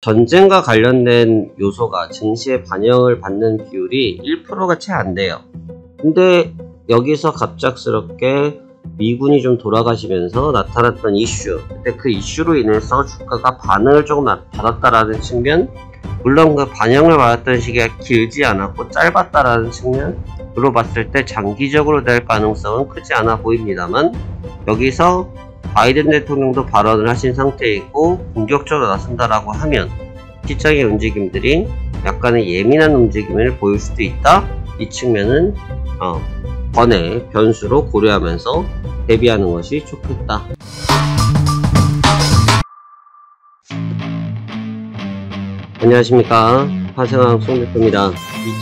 전쟁과 관련된 요소가 증시에 반영을 받는 비율이 1%가 채 안 돼요. 근데 여기서 갑작스럽게 미군이 좀 돌아가시면서 나타났던 이슈, 근데 그 이슈로 인해서 주가가 반응을 조금 받았다라는 측면, 물론 그 반영을 받았던 시기가 길지 않았고 짧았다라는 측면으로 봤을 때 장기적으로 될 가능성은 크지 않아 보입니다만, 여기서 바이든 대통령도 발언을 하신 상태이고 공격적으로 나선다라고 하면 시장의 움직임들이 약간의 예민한 움직임을 보일 수도 있다. 이 측면은 번외 변수로 고려하면서 대비하는 것이 좋겠다. 안녕하십니까, 화생왕 송대표입니다.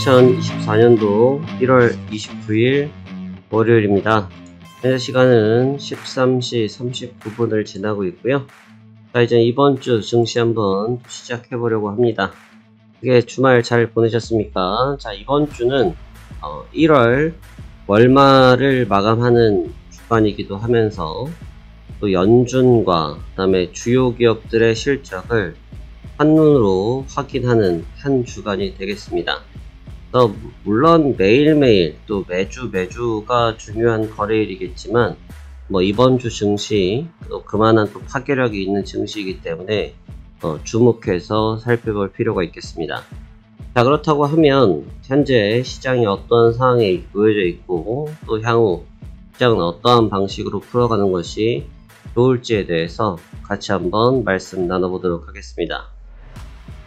2024년도 1월 29일 월요일입니다. 현재 시간은 13시 39분을 지나고 있고요. 자, 이제 이번 주 증시 한번 시작해 보려고 합니다. 이게 주말 잘 보내셨습니까? 자, 이번 주는 1월 월말을 마감하는 주간이기도 하면서 또 연준과 그 다음에 주요 기업들의 실적을 한눈으로 확인하는 한 주간이 되겠습니다. 물론 매일매일 또 매주가 중요한 거래일이겠지만 이번 주 증시 또 그만한 또 파괴력이 있는 증시이기 때문에 주목해서 살펴볼 필요가 있겠습니다. 자, 그렇다고 하면 현재 시장이 어떤 상황에 놓여져 있고 또 향후 시장은 어떠한 방식으로 풀어가는 것이 좋을지에 대해서 같이 한번 말씀 나눠보도록 하겠습니다.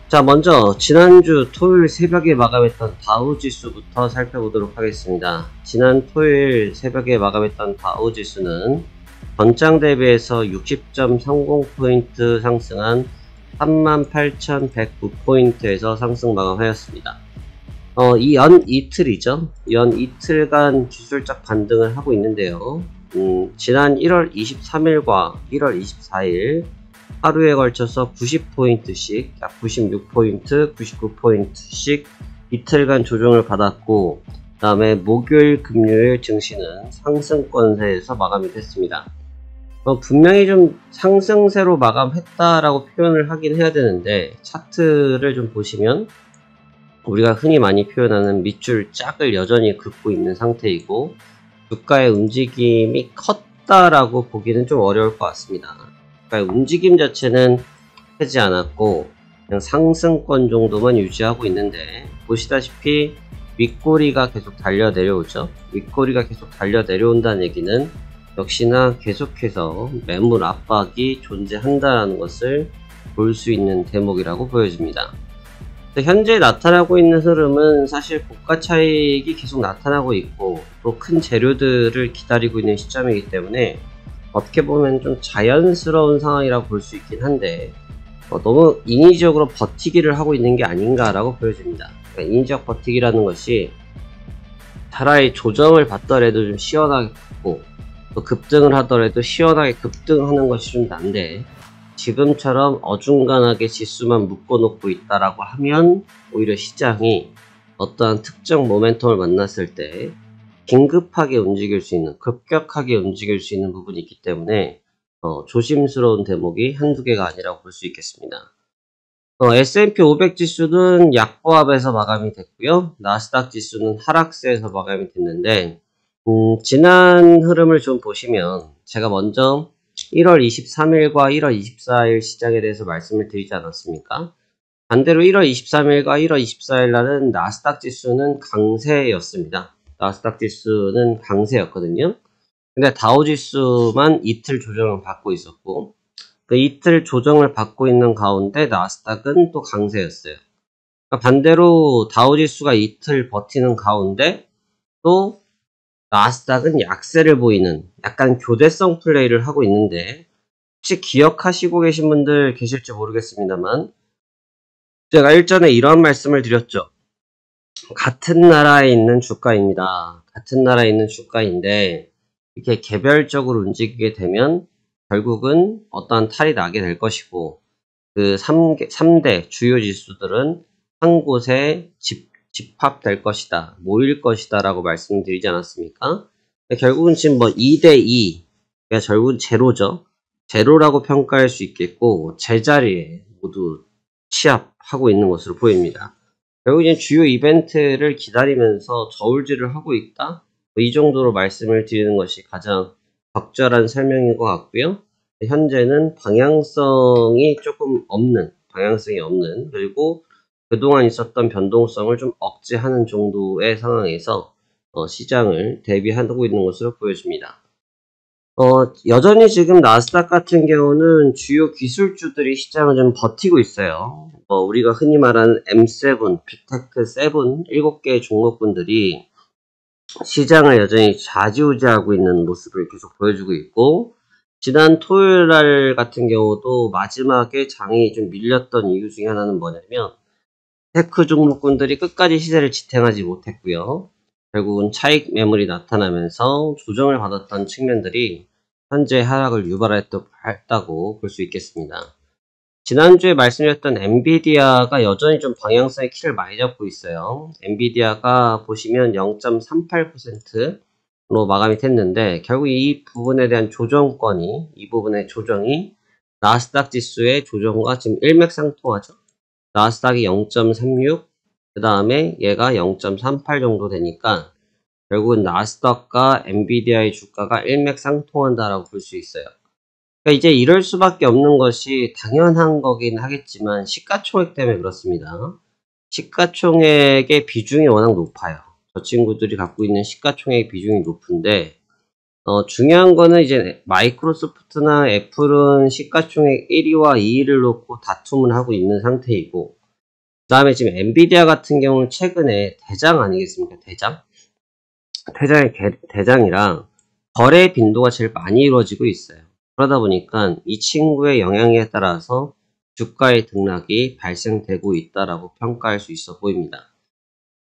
자, 먼저 지난주 토요일 새벽에 마감했던 다우지수부터 살펴보도록 하겠습니다. 지난 토요일 새벽에 마감했던 다우지수는 전장 대비해서 60.30포인트 상승한 38,109포인트에서 상승 마감하였습니다. 이 연 이틀이죠. 연 이틀간 기술적 반등을 하고 있는데요. 지난 1월 23일과 1월 24일 하루에 걸쳐서 90포인트씩, 약 96포인트, 99포인트씩 이틀간 조정을 받았고, 그 다음에 목요일, 금요일 증시는 상승권세에서 마감이 됐습니다. 분명히 좀 상승세로 마감했다라고 표현을 하긴 해야 되는데, 차트를 좀 보시면 우리가 흔히 많이 표현하는 밑줄 짝을 여전히 긋고 있는 상태이고, 주가의 움직임이 컸다라고 보기는 좀 어려울 것 같습니다. 그러니까 움직임 자체는 크지 않았고 그냥 상승권 정도만 유지하고 있는데, 보시다시피 윗꼬리가 계속 달려 내려오죠. 윗꼬리가 계속 달려 내려온다는 얘기는 역시나 계속해서 매물 압박이 존재한다는 것을 볼 수 있는 대목이라고 보여집니다. 현재 나타나고 있는 흐름은 사실 고가 차익이 계속 나타나고 있고 또 큰 재료들을 기다리고 있는 시점이기 때문에 어떻게 보면 좀 자연스러운 상황이라고 볼 수 있긴 한데, 너무 인위적으로 버티기를 하고 있는 게 아닌가라고 보여집니다. 그러니까 인위적 버티기라는 것이 차라리 조정을 받더라도 좀 시원하게 받고 또 급등을 하더라도 시원하게 급등하는 것이 좀 난데, 지금처럼 어중간하게 지수만 묶어놓고 있다라고 하면 오히려 시장이 어떠한 특정 모멘텀을 만났을 때 긴급하게 움직일 수 있는, 급격하게 움직일 수 있는 부분이 있기 때문에 조심스러운 대목이 한두 개가 아니라고 볼 수 있겠습니다. S&P 500 지수는 약보합에서 마감이 됐고요. 나스닥 지수는 하락세에서 마감이 됐는데, 지난 흐름을 좀 보시면 제가 먼저 1월 23일과 1월 24일 시장에 대해서 말씀을 드리지 않았습니까? 반대로 1월 23일과 1월 24일 날은 나스닥 지수는 강세였습니다. 나스닥 지수는 강세였거든요. 근데 다우 지수만 이틀 조정을 받고 있었고, 그 이틀 조정을 받고 있는 가운데 나스닥은 또 강세였어요. 그러니까 반대로 다우 지수가 이틀 버티는 가운데 또 나스닥은 약세를 보이는 약간 교대성 플레이를 하고 있는데, 혹시 기억하시고 계신 분들 계실지 모르겠습니다만 제가 일전에 이런 말씀을 드렸죠. 같은 나라에 있는 주가입니다. 같은 나라에 있는 주가인데 이렇게 개별적으로 움직이게 되면 결국은 어떠한 탈이 나게 될 것이고, 그 3대 주요 지수들은 한 곳에 집합될 것이다, 모일 것이다 라고 말씀드리지 않았습니까? 결국은 지금 2대2, 그러니까 결국은 제로죠. 제로라고 평가할 수 있겠고, 제자리에 모두 취합하고 있는 것으로 보입니다. 결국 이제 주요 이벤트를 기다리면서 저울질을 하고 있다? 이 정도로 말씀을 드리는 것이 가장 적절한 설명인 것 같고요. 현재는 방향성이 없는, 그리고 그동안 있었던 변동성을 좀 억제하는 정도의 상황에서 시장을 대비하고 있는 것으로 보여집니다. 여전히 지금 나스닥 같은 경우는 주요 기술주들이 시장을 좀 버티고 있어요. 우리가 흔히 말하는 M7, 빅테크 7, 7개의 종목군들이 시장을 여전히 좌지우지하고 있는 모습을 계속 보여주고 있고, 지난 토요일 날 같은 경우도 마지막에 장이 좀 밀렸던 이유 중에 하나는 뭐냐면, 테크 종목군들이 끝까지 시세를 지탱하지 못했고요. 결국은 차익 매물이 나타나면서 조정을 받았던 측면들이 현재 하락을 유발했다고 볼 수 있겠습니다. 지난주에 말씀드렸던 엔비디아가 여전히 좀 방향성의 키를 많이 잡고 있어요. 엔비디아가 보시면 0.38%로 마감이 됐는데, 결국 이 부분에 대한 이 부분의 조정이 나스닥 지수의 조정과 지금 일맥상통하죠. 나스닥이 0.36, 그 다음에 얘가 0.38 정도 되니까 결국은 나스닥과 엔비디아의 주가가 일맥상통한다라고 볼 수 있어요. 그러니까 이제 이럴 수밖에 없는 것이 당연한 거긴 하겠지만 시가총액 때문에 그렇습니다. 시가총액의 비중이 워낙 높아요. 저 친구들이 갖고 있는 시가총액 비중이 높은데, 중요한 거는 이제 마이크로소프트나 애플은 시가총액 1위와 2위를 놓고 다툼을 하고 있는 상태이고, 그 다음에 지금 엔비디아 같은 경우는 최근에 대장 아니겠습니까? 대장이랑 거래 빈도가 제일 많이 이루어지고 있어요. 그러다 보니까 이 친구의 영향에 따라서 주가의 등락이 발생되고 있다라고 평가할 수 있어 보입니다.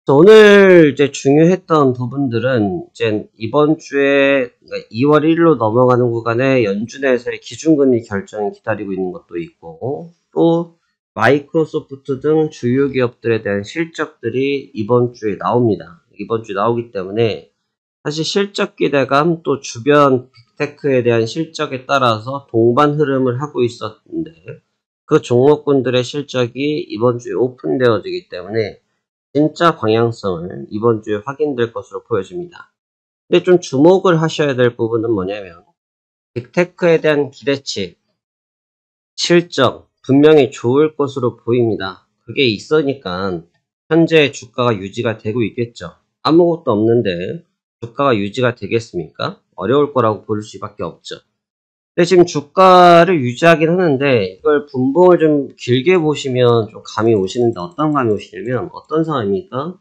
오늘 이제 중요했던 부분들은 이제 이번 주에 2월 1일로 넘어가는 구간에 연준에서의 기준금리 결정이 기다리고 있는 것도 있고, 또 마이크로소프트 등 주요 기업들에 대한 실적들이 이번 주에 나옵니다. 이번 주에 나오기 때문에 사실 실적 기대감, 또 주변 빅테크에 대한 실적에 따라서 동반 흐름을 하고 있었는데, 그 종목군들의 실적이 이번 주에 오픈되어지기 때문에 진짜 방향성을 이번 주에 확인될 것으로 보여집니다. 근데 좀 주목을 하셔야 될 부분은 뭐냐면, 빅테크에 대한 기대치, 실적 분명히 좋을 것으로 보입니다. 그게 있으니까 현재 주가가 유지가 되고 있겠죠. 아무것도 없는데 주가가 유지가 되겠습니까? 어려울 거라고 볼 수밖에 없죠. 근데 지금 주가를 유지하긴 하는데, 이걸 분봉을 좀 길게 보시면 좀 감이 오시는데, 어떤 감이 오시냐면, 어떤 상황입니까?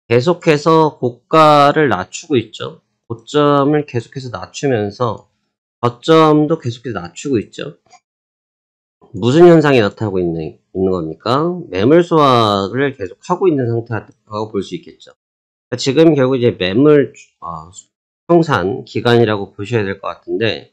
계속해서 고가를 낮추고 있죠. 고점을 계속해서 낮추면서 저점도 계속해서 낮추고 있죠. 무슨 현상이 나타나고 있는 겁니까? 매물 소화를 계속 하고 있는 상태라고 볼 수 있겠죠. 그러니까 지금 결국 이제 매물 청산 기간이라고 보셔야 될 것 같은데,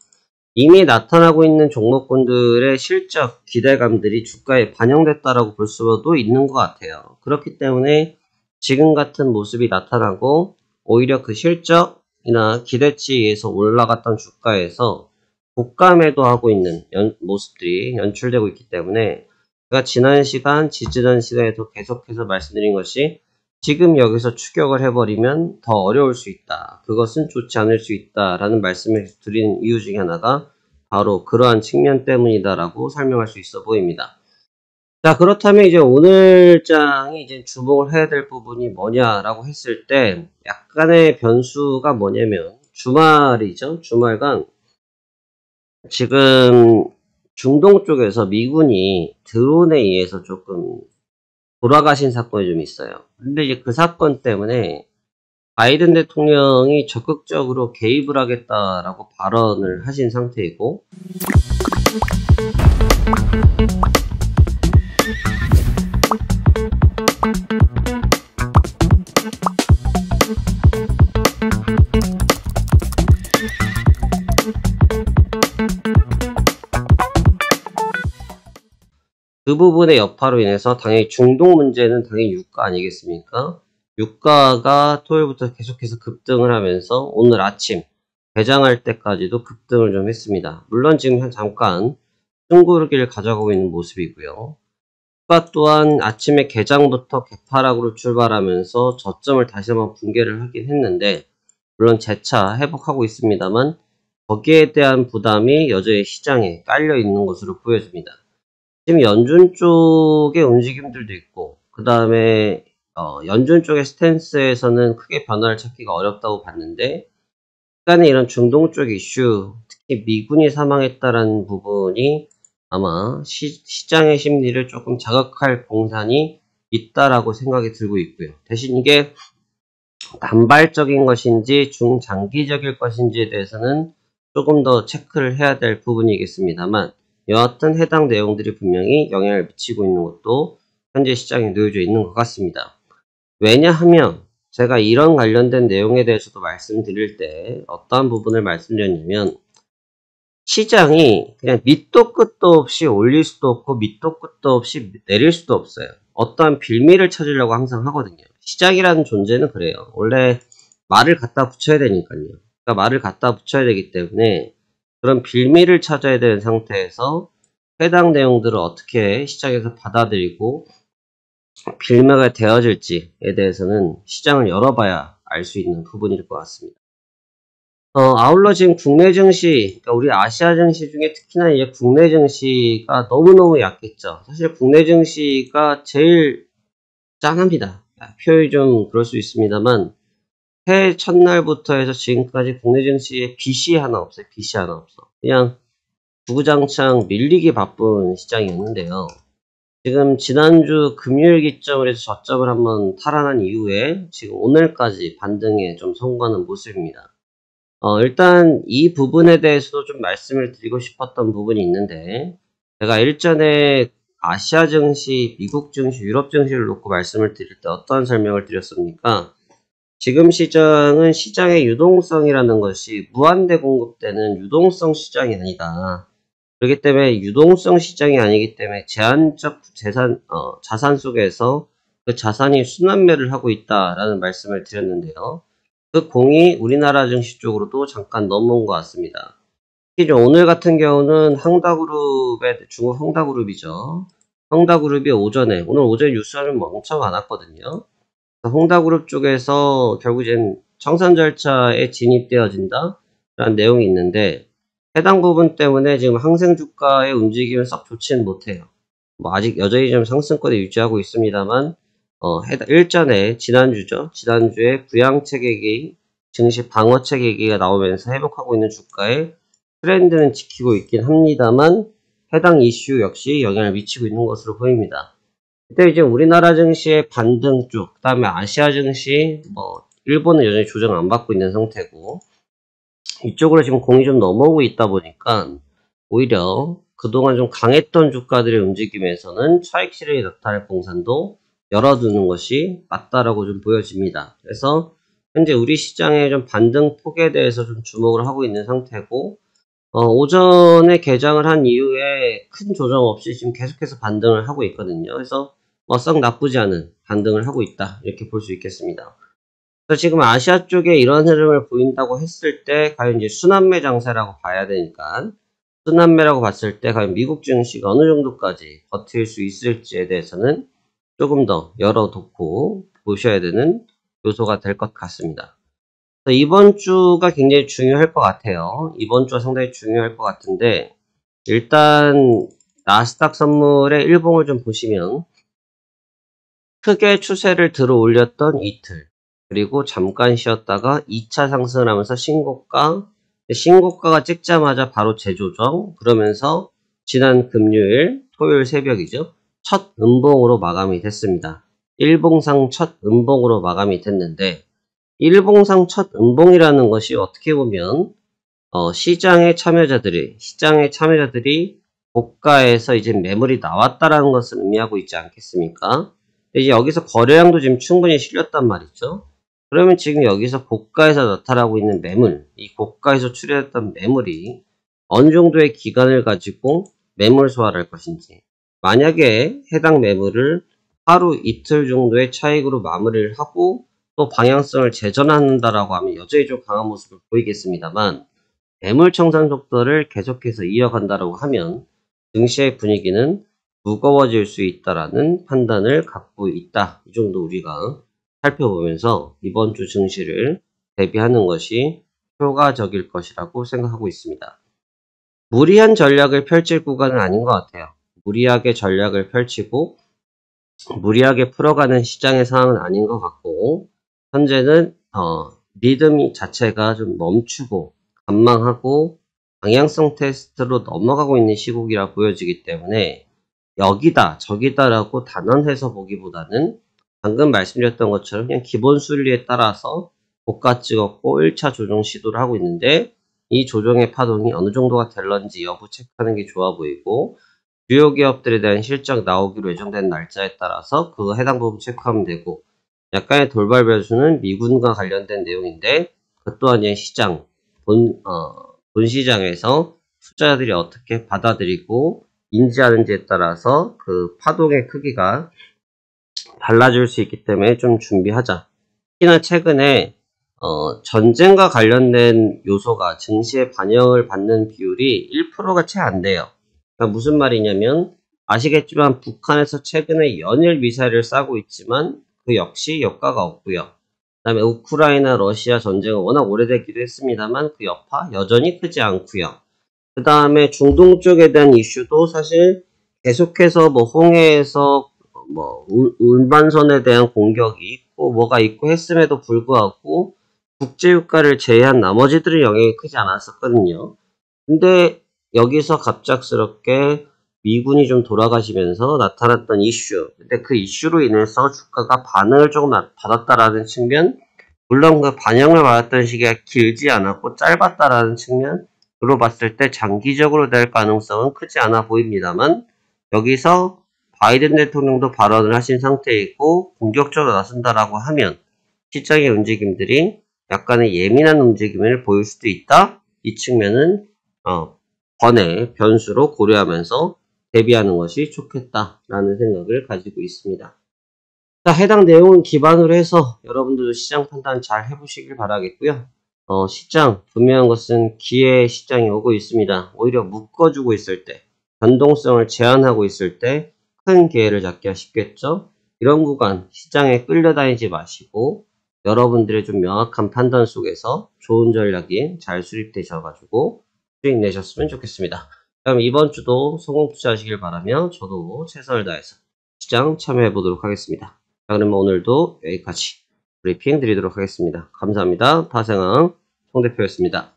이미 나타나고 있는 종목군들의 실적 기대감들이 주가에 반영됐다라고 볼 수도 있는 것 같아요. 그렇기 때문에 지금 같은 모습이 나타나고, 오히려 그 실적이나 기대치에 의해서 올라갔던 주가에서 고가 매도하고 있는 모습들이 연출되고 있기 때문에, 제가 지지난 시간에도 계속해서 말씀드린 것이, 지금 여기서 추격을 해버리면 더 어려울 수 있다. 그것은 좋지 않을 수 있다라는 말씀을 드리는 이유 중에 하나가 바로 그러한 측면 때문이다라고 설명할 수 있어 보입니다. 자, 그렇다면 이제 오늘 장이 이제 주목을 해야 될 부분이 뭐냐라고 했을 때, 약간의 변수가 뭐냐면 주말이죠. 주말간 지금 중동 쪽에서 미군이 드론에 의해서 조금 돌아가신 사건이 좀 있어요. 근데 이제 그 사건 때문에 바이든 대통령이 적극적으로 개입을 하겠다라고 발언을 하신 상태이고, 그 부분의 여파로 인해서 당연히 중동 문제는 당연히 유가 아니겠습니까? 유가가 토요일부터 계속해서 급등을 하면서 오늘 아침 개장할 때까지도 급등을 좀 했습니다. 물론 지금 잠깐 승부르기를 가져가고 있는 모습이고요. 주가 또한 아침에 개장부터 개파락으로 출발하면서 저점을 다시 한번 붕괴를 하긴 했는데, 물론 재차 회복하고 있습니다만 거기에 대한 부담이 여전히 시장에 깔려 있는 것으로 보여집니다. 지금 연준 쪽의 움직임들도 있고, 그 다음에 연준 쪽의 스탠스에서는 크게 변화를 찾기가 어렵다고 봤는데, 약간의 이런 중동 쪽 이슈, 특히 미군이 사망했다라는 부분이 아마 시장의 심리를 조금 자극할 공산이 있다라고 생각이 들고 있고요. 대신 이게 단발적인 것인지 중장기적일 것인지에 대해서는 조금 더 체크를 해야 될 부분이겠습니다만, 여하튼 해당 내용들이 분명히 영향을 미치고 있는 것도 현재 시장에 놓여져 있는 것 같습니다. 왜냐하면 제가 이런 관련된 내용에 대해서도 말씀드릴 때 어떠한 부분을 말씀드렸냐면, 시장이 그냥 밑도 끝도 없이 올릴 수도 없고 밑도 끝도 없이 내릴 수도 없어요. 어떠한 빌미를 찾으려고 항상 하거든요. 시장이라는 존재는 그래요. 원래 말을 갖다 붙여야 되니까요. 그러니까 말을 갖다 붙여야 되기 때문에 그런 빌미를 찾아야 되는 상태에서 해당 내용들을 어떻게 시장에서 받아들이고 빌미가 되어질지에 대해서는 시장을 열어봐야 알 수 있는 부분일 것 같습니다. 아울러 지금 국내 증시, 그러니까 우리 아시아 증시 중에 특히나 이제 국내 증시가 너무너무 약했죠. 사실 국내 증시가 제일 짠합니다. 표현이 좀 그럴 수 있습니다만, 새해 첫날부터 해서 지금까지 국내 증시에 빚이 하나 없어요. 빚이 하나 없어. 그냥 주구장창 밀리기 바쁜 시장이었는데요. 지금 지난주 금요일 기점으로 해서 저점을 한번 탈환한 이후에 지금 오늘까지 반등에 좀 성공하는 모습입니다. 일단 이 부분에 대해서도 좀 말씀을 드리고 싶었던 부분이 있는데, 제가 일전에 아시아 증시, 미국 증시, 유럽 증시를 놓고 말씀을 드릴 때 어떤 설명을 드렸습니까? 지금 시장은 시장의 유동성이라는 것이 무한대 공급되는 유동성 시장이 아니다. 그렇기 때문에 유동성 시장이 아니기 때문에 제한적 자산 속에서 그 자산이 순환매를 하고 있다라는 말씀을 드렸는데요. 그 공이 우리나라 증시 쪽으로도 잠깐 넘어온 것 같습니다. 특히 오늘 같은 경우는 중국 헝다그룹이죠. 헝다그룹이 오늘 오전에 뉴스는 엄청 많았거든요. 헝다그룹 쪽에서 결국 이제 청산 절차에 진입되어진다 라는 내용이 있는데, 해당 부분 때문에 지금 항생 주가의 움직임은 썩 좋지는 못해요. 아직 여전히 좀 상승권에 유지하고 있습니다만, 일전에 지난주에 부양체계기, 증시 방어체계기가 나오면서 회복하고 있는 주가의 트렌드는 지키고 있긴 합니다만, 해당 이슈 역시 영향을 미치고 있는 것으로 보입니다. 그때 이제 우리나라 증시의 반등 쪽, 그 다음에 아시아 증시, 일본은 여전히 조정 안 받고 있는 상태고, 이쪽으로 지금 공이 좀 넘어오고 있다 보니까, 오히려 그동안 좀 강했던 주가들의 움직임에서는 차익 실현이 나타날 공산도 열어두는 것이 맞다라고 좀 보여집니다. 그래서 현재 우리 시장의 좀 반등 폭에 대해서 좀 주목을 하고 있는 상태고, 오전에 개장을 한 이후에 큰 조정 없이 지금 계속해서 반등을 하고 있거든요. 그래서 썩 나쁘지 않은 반등을 하고 있다, 이렇게 볼 수 있겠습니다. 그래서 지금 아시아 쪽에 이런 흐름을 보인다고 했을 때 과연 이제 순환매 장세라고 봐야 되니까, 순환매라고 봤을 때 과연 미국 증시가 어느 정도까지 버틸 수 있을지에 대해서는 조금 더 열어놓고 보셔야 되는 요소가 될 것 같습니다. 이번 주가 굉장히 중요할 것 같아요. 이번 주가 상당히 중요할 것 같은데, 일단 나스닥 선물의 일봉을 좀 보시면 크게 추세를 들어 올렸던 이틀, 그리고 잠깐 쉬었다가 2차 상승을 하면서 신고가가 찍자마자 바로 재조정, 그러면서 지난 토요일 새벽이죠. 첫 음봉으로 마감이 됐습니다. 일봉상 첫 음봉으로 마감이 됐는데, 일봉상 첫 음봉이라는 것이 어떻게 보면 시장의 참여자들이 고가에서 이제 매물이 나왔다라는 것을 의미하고 있지 않겠습니까? 이제 여기서 거래량도 지금 충분히 실렸단 말이죠. 그러면 지금 여기서 고가에서 나타나고 있는 매물, 이 고가에서 출현했던 매물이 어느 정도의 기간을 가지고 매물 소화를 할 것인지, 만약에 해당 매물을 하루 이틀 정도의 차익으로 마무리를 하고 또 방향성을 재전환한다라고 하면 여전히 좀 강한 모습을 보이겠습니다만, 매물 청산 속도를 계속해서 이어간다라고 하면 증시의 분위기는 무거워질 수 있다라는 판단을 갖고 있다. 이 정도 우리가 살펴보면서 이번 주 증시를 대비하는 것이 효과적일 것이라고 생각하고 있습니다. 무리한 전략을 펼칠 구간은 아닌 것 같아요. 무리하게 전략을 펼치고 무리하게 풀어가는 시장의 상황은 아닌 것 같고, 현재는 리듬 자체가 좀 멈추고 관망하고 방향성 테스트로 넘어가고 있는 시국이라 보여지기 때문에 여기다 저기다라고 단언해서 보기보다는 방금 말씀드렸던 것처럼 그냥 기본 순리에 따라서 고가 찍었고 1차 조정 시도를 하고 있는데, 이 조정의 파동이 어느 정도가 될런지 여부 체크하는 게 좋아 보이고, 주요 기업들에 대한 실적 나오기로 예정된 날짜에 따라서 그 해당 부분 체크하면 되고, 약간의 돌발 변수는 미군과 관련된 내용인데, 그 또한 시장, 본 시장에서 투자자들이 어떻게 받아들이고 인지하는지에 따라서 그 파동의 크기가 달라질 수 있기 때문에 좀 준비하자. 특히나 최근에 전쟁과 관련된 요소가 증시에 반영을 받는 비율이 1%가 채 안 돼요. 그러니까 무슨 말이냐면, 아시겠지만 북한에서 최근에 연일 미사일을 쏴고 있지만 그 역시 효과가 없고요. 그 다음에 우크라이나 러시아 전쟁은 워낙 오래되기도 했습니다만 그 여파 여전히 크지 않고요. 그 다음에 중동 쪽에 대한 이슈도 사실 계속해서 홍해에서 운반선에 대한 공격이 있고 뭐가 있고 했음에도 불구하고 국제유가를 제외한 나머지들은 영향이 크지 않았었거든요. 근데 여기서 갑작스럽게 미군이 좀 돌아가시면서 나타났던 이슈, 근데 그 이슈로 인해서 주가가 반응을 조금 받았다라는 측면, 물론 그 반영을 받았던 시기가 길지 않았고 짧았다라는 측면으로 봤을 때 장기적으로 될 가능성은 크지 않아 보입니다만, 여기서 바이든 대통령도 발언을 하신 상태이고 공격적으로 나선다라고 하면 시장의 움직임들이 약간의 예민한 움직임을 보일 수도 있다. 이 측면은 번외 변수로 고려하면서 대비하는 것이 좋겠다라는 생각을 가지고 있습니다. 자, 해당 내용을 기반으로 해서 여러분들도 시장 판단 잘 해보시길 바라겠고요. 시장, 분명한 것은 기회 시장이 오고 있습니다. 오히려 묶어주고 있을 때, 변동성을 제한하고 있을 때 큰 기회를 잡기가 쉽겠죠. 이런 구간 시장에 끌려다니지 마시고 여러분들의 좀 명확한 판단 속에서 좋은 전략이 잘 수립되셔가지고 수익 내셨으면 좋겠습니다. 그럼 이번 주도 성공 투자하시길 바라며 저도 최선을 다해서 시장 참여해 보도록 하겠습니다. 자, 그러면 오늘도 여기까지 브리핑 드리도록 하겠습니다. 감사합니다. 타생항 송대표였습니다.